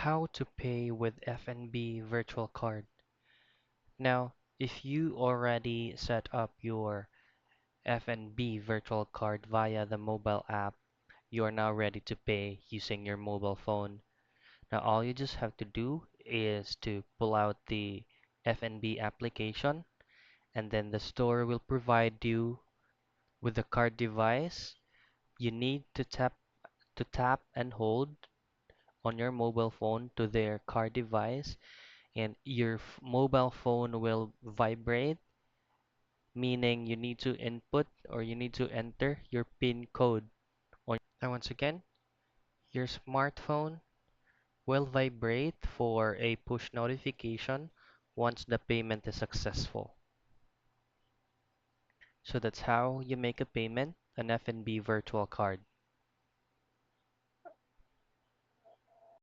How to pay with FNB virtual card. Now, if you already set up your FNB virtual card via the mobile app, you are now ready to pay using your mobile phone. Now, all you just have to do is to pull out the FNB application, and then the store will provide you with the card device. You need to tap and hold on your mobile phone to their card device, and your mobile phone will vibrate, meaning you need to input or you need to enter your PIN code on. And once again, your smartphone will vibrate for a push notification once the payment is successful. So that's how you make a payment, an FNB virtual card.